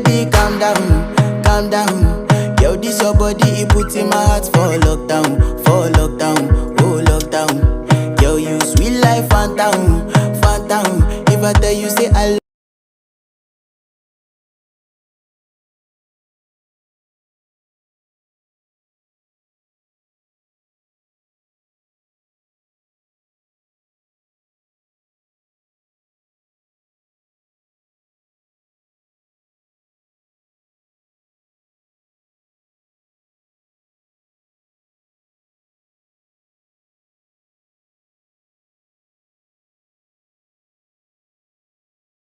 baby, calm down. Yo, this your body, it put in my heart for lockdown, oh lockdown. Yo, you sweet life, phantom. If I tell you say I